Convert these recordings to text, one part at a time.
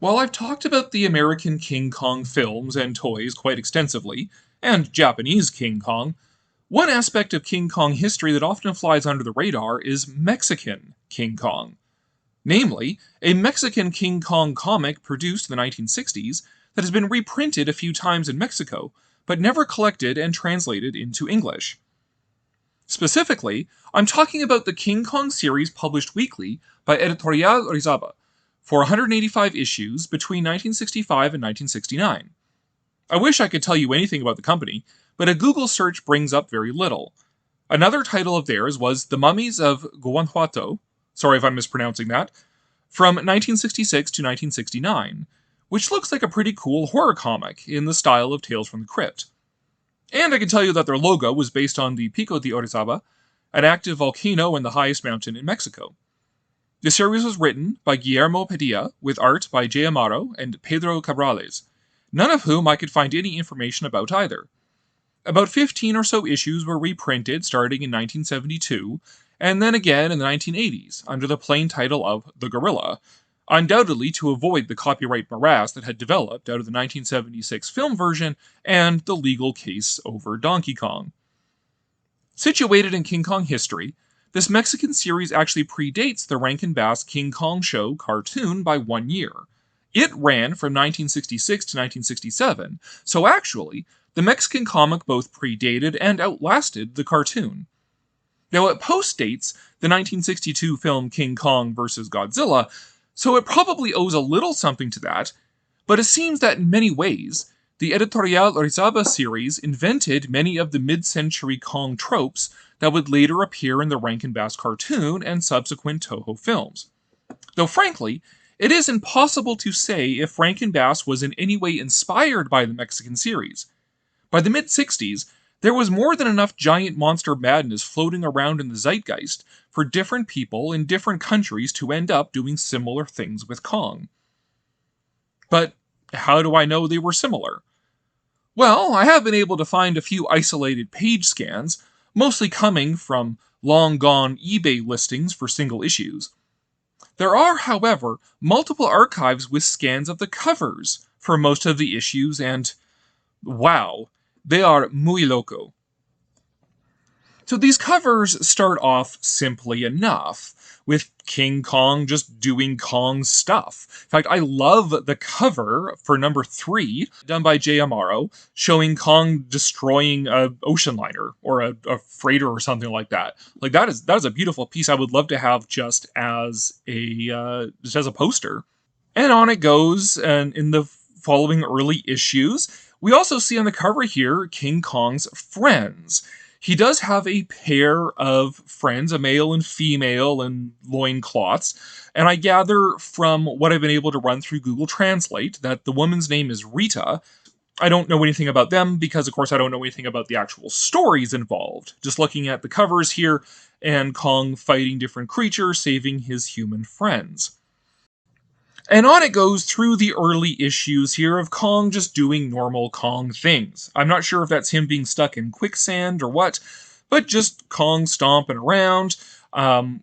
While I've talked about the American King Kong films and toys quite extensively, and Japanese King Kong, one aspect of King Kong history that often flies under the radar is Mexican King Kong. Namely, a Mexican King Kong comic produced in the 1960s that has been reprinted a few times in Mexico, but never collected and translated into English. Specifically, I'm talking about the King Kong series published weekly by Editorial Orizaba for 185 issues between 1965 and 1969. I wish I could tell you anything about the company, but a Google search brings up very little. Another title of theirs was The Mummies of Guanajuato, sorry if I'm mispronouncing that, from 1966 to 1969, which looks like a pretty cool horror comic in the style of Tales from the Crypt. And I can tell you that their logo was based on the Pico de Orizaba, an active volcano and the highest mountain in Mexico. The series was written by Guillermo Padilla, with art by J. Amaro and Pedro Cabrales, none of whom I could find any information about either. About 15 or so issues were reprinted starting in 1972, and then again in the 1980s, under the plain title of The Gorilla, undoubtedly to avoid the copyright morass that had developed out of the 1976 film version and the legal case over Donkey Kong. Situated in King Kong history, this Mexican series actually predates the Rankin Bass King Kong Show cartoon by 1 year. It ran from 1966 to 1967, so actually, the Mexican comic both predated and outlasted the cartoon. Now, it postdates the 1962 film King Kong vs. Godzilla, so it probably owes a little something to that, but it seems that in many ways, the Editorial Orizaba series invented many of the mid-century Kong tropes that would later appear in the Rankin Bass cartoon and subsequent Toho films. Though frankly, it is impossible to say if Rankin Bass was in any way inspired by the Mexican series. By the mid-60s, there was more than enough giant monster madness floating around in the zeitgeist for different people in different countries to end up doing similar things with Kong. But how do I know they were similar? Well, I have been able to find a few isolated page scans, mostly coming from long-gone eBay listings for single issues. There are, however, multiple archives with scans of the covers for most of the issues, and wow, they are muy loco. So these covers start off simply enough, with King Kong just doing Kong stuff. In fact, I love the cover for number 3, done by J. Amaro, showing Kong destroying an ocean liner, or a freighter or something like that. Like, that is a beautiful piece I would love to have just as a poster. And on it goes, and in the following early issues, we also see on the cover here King Kong's friends. He does have a pair of friends, a male and female, in loincloths, and I gather from what I've been able to run through Google Translate that the woman's name is Rita. I don't know anything about them because, of course, I don't know anything about the actual stories involved. Just looking at the covers here, and Kong fighting different creatures, saving his human friends. And on it goes through the early issues here of Kong just doing normal Kong things. I'm not sure if that's him being stuck in quicksand or what, but just Kong stomping around.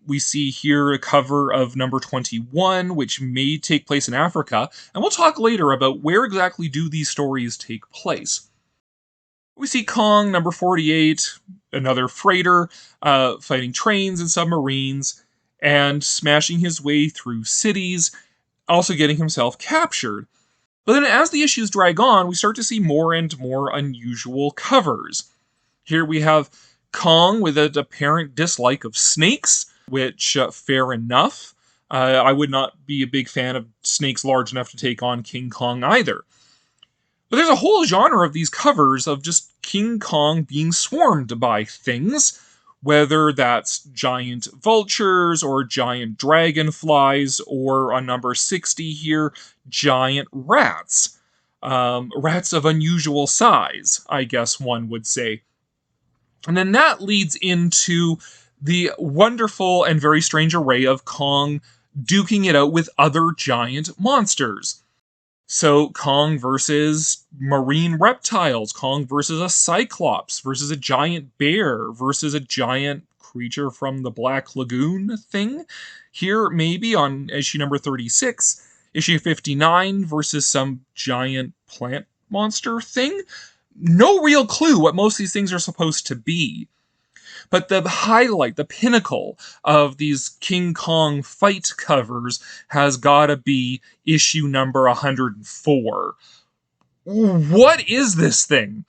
We see here a cover of number 21, which may take place in Africa, and we'll talk later about where exactly do these stories take place. We see Kong, number 48, another freighter, fighting trains and submarines, and smashing his way through cities, also getting himself captured. But then as the issues drag on, we start to see more and more unusual covers. Here we have Kong with an apparent dislike of snakes, which, fair enough. I would not be a big fan of snakes large enough to take on King Kong either. But there's a whole genre of these covers of just King Kong being swarmed by things, whether that's giant vultures or giant dragonflies, or on number 60 here, giant rats. Rats of unusual size, I guess one would say. And then that leads into the wonderful and very strange array of Kong duking it out with other giant monsters. So Kong versus marine reptiles, Kong versus a cyclops, versus a giant bear, versus a giant creature from the Black Lagoon thing. Here, maybe on issue number 36, Issue 59 versus some giant plant monster thing. No real clue what most of these things are supposed to be. But the highlight, the pinnacle of these King Kong fight covers has gotta be issue number 104. What is this thing?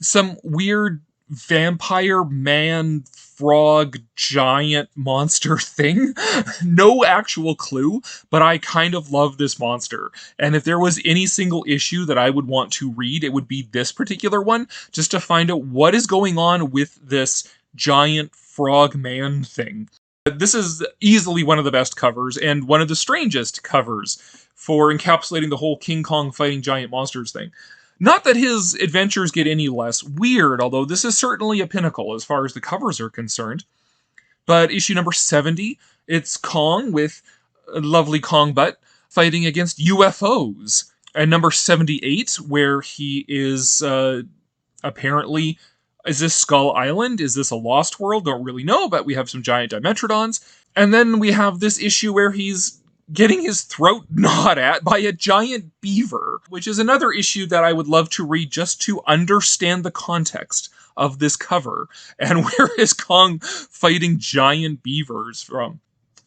Some weird vampire man frog giant monster thing? No actual clue, but I kind of love this monster. And if there was any single issue that I would want to read, it would be this particular one, just to find out what is going on with this giant frog man thing. This is easily one of the best covers and one of the strangest covers for encapsulating the whole King Kong fighting giant monsters thing. Not that his adventures get any less weird, although this is certainly a pinnacle as far as the covers are concerned. But issue number 70, it's Kong with a lovely Kong butt fighting against UFOs. And number 78, where he is apparently... Is this Skull Island? Is this a Lost World? Don't really know, but we have some giant Dimetrodons. And then we have this issue where he's getting his throat gnawed at by a giant beaver, which is another issue that I would love to read just to understand the context of this cover and where is Kong fighting giant beavers from.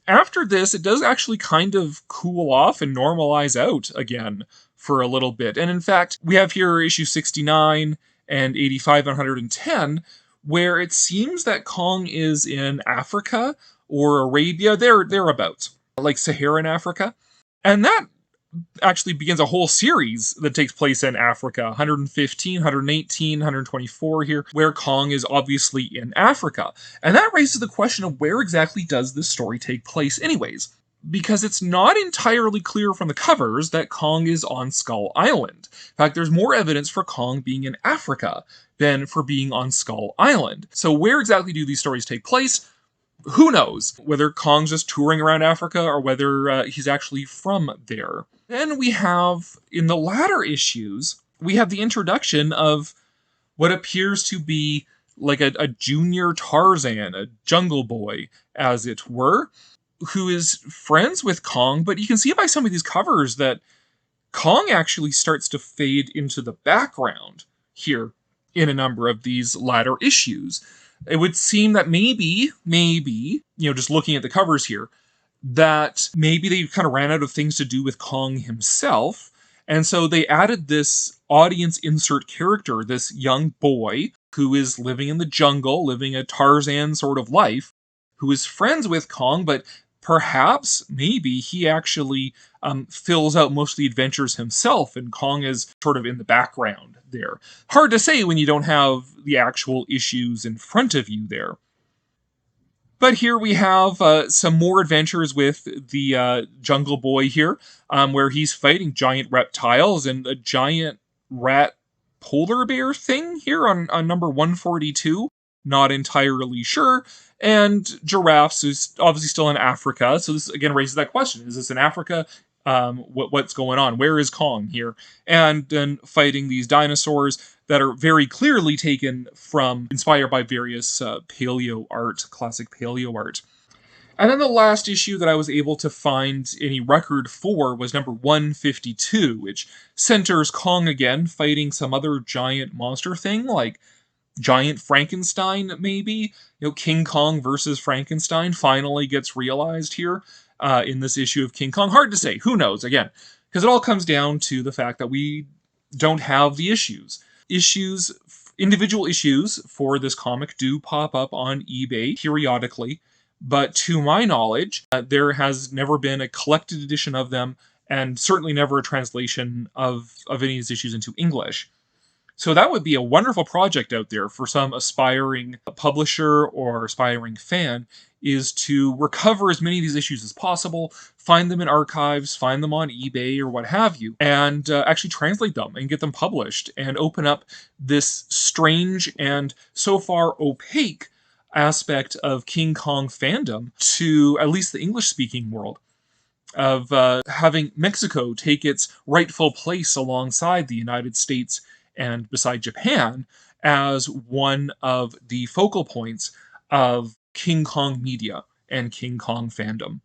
After this, it does actually kind of cool off and normalize out again for a little bit. And in fact, we have here issue 69 and 85 and 110, where it seems that Kong is in Africa or Arabia, thereabouts, like Saharan Africa. And that actually begins a whole series that takes place in Africa, 115, 118, 124 here, where Kong is obviously in Africa. And that raises the question of where exactly does this story take place anyways? Because it's not entirely clear from the covers that Kong is on Skull Island. In fact, there's more evidence for Kong being in Africa than for being on Skull Island. So where exactly do these stories take place? Who knows? Whether Kong's just touring around Africa or whether he's actually from there. Then we have, in the latter issues, we have the introduction of what appears to be like a junior Tarzan, a jungle boy, as it were, who is friends with Kong, but you can see by some of these covers that Kong actually starts to fade into the background here in a number of these latter issues. It would seem that maybe, just looking at the covers here, that maybe they kind of ran out of things to do with Kong himself, and so they added this audience insert character, this young boy who is living in the jungle, living a Tarzan sort of life, who is friends with Kong, but perhaps, maybe, he actually fills out most of the adventures himself, and Kong is sort of in the background there. Hard to say when you don't have the actual issues in front of you there. But here we have some more adventures with the Jungle Boy here, where he's fighting giant reptiles and a giant rat polar bear thing here on number 142. Not entirely sure. And giraffes, who's obviously still in Africa. So this again raises that question. Is this in Africa? What's going on? Where is Kong here? And then fighting these dinosaurs that are very clearly inspired by various paleo art, classic paleo art. And then the last issue that I was able to find any record for was number 152, which centers Kong again fighting some other giant monster thing, like Giant Frankenstein, maybe? King Kong versus Frankenstein finally gets realized here in this issue of King Kong. Hard to say. Who knows? Again, because it all comes down to the fact that we don't have the issues. Individual issues for this comic do pop up on eBay periodically, but to my knowledge, there has never been a collected edition of them, and certainly never a translation of any of these issues into English. So that would be a wonderful project out there for some aspiring publisher or aspiring fan, is to recover as many of these issues as possible, find them in archives, find them on eBay or what have you, and actually translate them and get them published and open up this strange and so far opaque aspect of King Kong fandom to at least the English-speaking world, of having Mexico take its rightful place alongside the United States and beside Japan as one of the focal points of King Kong media and King Kong fandom.